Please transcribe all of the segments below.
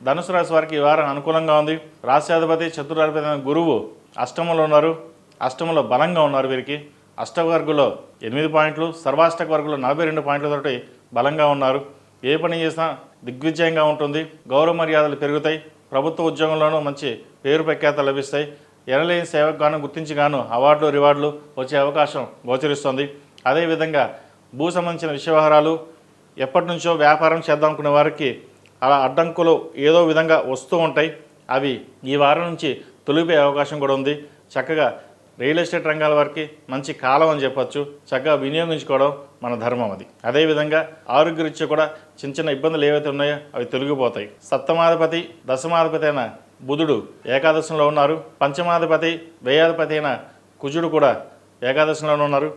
ధనుసు రాశి వారికి ఈ వారం అనుకూలంగా ఉంది. రాశ్యాధిపతి చతురాధిపతి గురువు అష్టమంలో ఉన్నారు. అష్టమంలో బలంగా ఉన్నారు. వీరికి అష్టవర్గులో 8 పాయింట్లు, సర్వాష్టక వర్గులో 42 పాయింట్లతోటి బలంగా ఉన్నారు. ఏ పని చేసినా దిగ్విజయంగా ఉంటుంది. గౌరవ మర్యాదలు పెరుగుతాయి. ప్రభుత్వ ఉద్యోగంలోనూ మంచి పేరు ప్రఖ్యాతలు లభిస్తాయి. ఎనలేని సేవకు గాను గుర్తించి గాను అవార్డులు రివార్డులు వచ్చే అవకాశం గోచరిస్తుంది. అదేవిధంగా భూ సంబంధించిన విషయవహారాలు ఎప్పటి నుంచో వ్యాపారం చేద్దామనుకునే వారికి అలా అడ్డంకులు ఏదో విధంగా వస్తూ ఉంటాయి. అవి ఈ వారం నుంచి తొలిపే అవకాశం కూడా ఉంది. చక్కగా రియల్ ఎస్టేట్ రంగాల వారికి మంచి కాలం అని చెప్పొచ్చు. చక్కగా వినియోగించుకోవడం మన ధర్మం అది. అదేవిధంగా ఆరోగ్యరీత్యా కూడా చిన్న చిన్న ఇబ్బందులు ఏవైతే ఉన్నాయో అవి తొలగిపోతాయి. సప్తమాధిపతి దశమాధిపతి అయిన బుధుడు ఏకాదశంలో ఉన్నారు. పంచమాధిపతి వ్యయాధిపతి అయిన కుజుడు కూడా ఏకాదశంలోనే ఉన్నారు.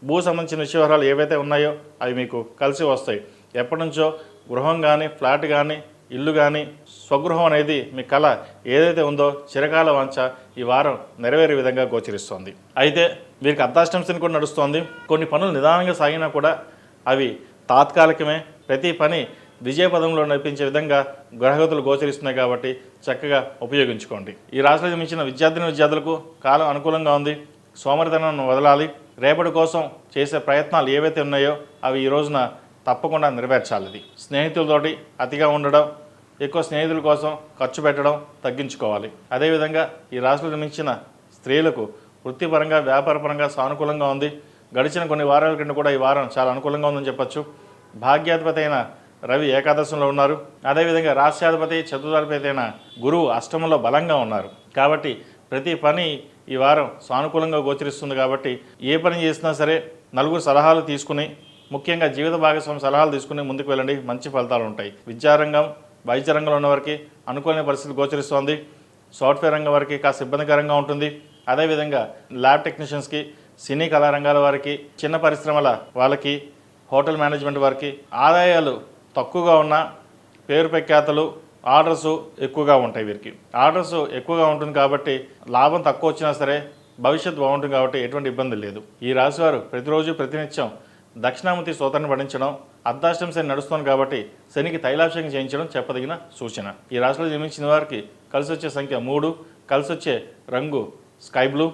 భూ సంబంధించిన విషయవహారాలు ఏవైతే ఉన్నాయో అవి మీకు కలిసి వస్తాయి. ఎప్పటి నుంచో గృహం కానీ ఫ్లాట్ కానీ ఇల్లు కానీ స్వగృహం అనేది మీ కళ ఏదైతే ఉందో చిరకాల వాంఛ ఈ వారం నెరవేరే విధంగా గోచరిస్తోంది. అయితే వీరికి అర్ధాష్టంశని కూడా నడుస్తోంది. కొన్ని పనులు నిదానంగా సాగినా కూడా అవి తాత్కాలికమే. ప్రతి పని విజయపదంలో నడిపించే విధంగా గ్రహగతులు గోచరిస్తున్నాయి కాబట్టి చక్కగా ఉపయోగించుకోండి. ఈ రాశిలో జన్మించిన విద్యార్థులకు కాలం అనుకూలంగా ఉంది. సోమరితనాన్ని వదలాలి. రేపటి కోసం చేసే ప్రయత్నాలు ఏవైతే ఉన్నాయో అవి ఈ రోజున తప్పకుండా నెరవేర్చాలి. స్నేహితులతోటి అతిగా ఉండడం, ఎక్కువ స్నేహితుల కోసం ఖర్చు పెట్టడం తగ్గించుకోవాలి. అదేవిధంగా ఈ రాశిలో జన్మించిన స్త్రీలకు వృత్తిపరంగా వ్యాపారపరంగా సానుకూలంగా ఉంది. గడిచిన కొన్ని వారాల కింద కూడా ఈ వారం చాలా అనుకూలంగా ఉందని చెప్పొచ్చు. భాగ్యాధిపతి అయిన రవి ఏకాదశంలో ఉన్నారు. అదేవిధంగా రాశ్యాధిపతి చతుర్థాధిపతి అయిన గురువు అష్టమంలో బలంగా ఉన్నారు. కాబట్టి ప్రతి పని ఈ వారం సానుకూలంగా గోచరిస్తుంది. కాబట్టి ఏ పని చేసినా సరే నలుగురు సలహాలు తీసుకుని, ముఖ్యంగా జీవిత భాగస్వామి సలహాలు తీసుకుని ముందుకు వెళ్ళండి. మంచి ఫలితాలు ఉంటాయి. విద్యారంగం వైద్య రంగంలో ఉన్న వారికి అనుకూలమైన పరిస్థితి గోచరిస్తోంది. సాఫ్ట్వేర్ రంగం వారికి కాస్త ఇబ్బందికరంగా ఉంటుంది. అదేవిధంగా ల్యాబ్ టెక్నీషియన్స్కి, సినీ కళారంగాల వారికి, చిన్న పరిశ్రమల వాళ్ళకి, హోటల్ మేనేజ్మెంట్ వారికి ఆదాయాలు తక్కువగా ఉన్న పేరు ప్రఖ్యాతలు ఆర్డర్స్ ఎక్కువగా ఉంటాయి. వీరికి ఆర్డర్స్ ఎక్కువగా ఉంటుంది కాబట్టి లాభం తక్కువ వచ్చినా సరే భవిష్యత్తు బాగుంటుంది కాబట్టి ఎటువంటి ఇబ్బంది లేదు. ఈ రాశివారు ప్రతిరోజు ప్రతినిత్యం దక్షిణామూర్తి స్తోత్రాన్ని పఠించడం, అర్ధాష్టం శని నడుస్తుంది కాబట్టి శనికి తైలాభిషేకం చేయించడం చెప్పదగిన సూచన. ఈ రాశిలో జన్మించిన వారికి కలిసి వచ్చే సంఖ్య 3, కలిసి వచ్చే రంగు స్కై బ్లూ.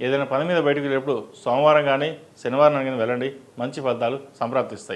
ఏదైనా పని మీద బయటకు వెళ్ళేటప్పుడు సోమవారం కానీ శనివారం కానీ వెళ్ళండి. మంచి ఫలితాలు సంప్రాప్తిస్తాయి.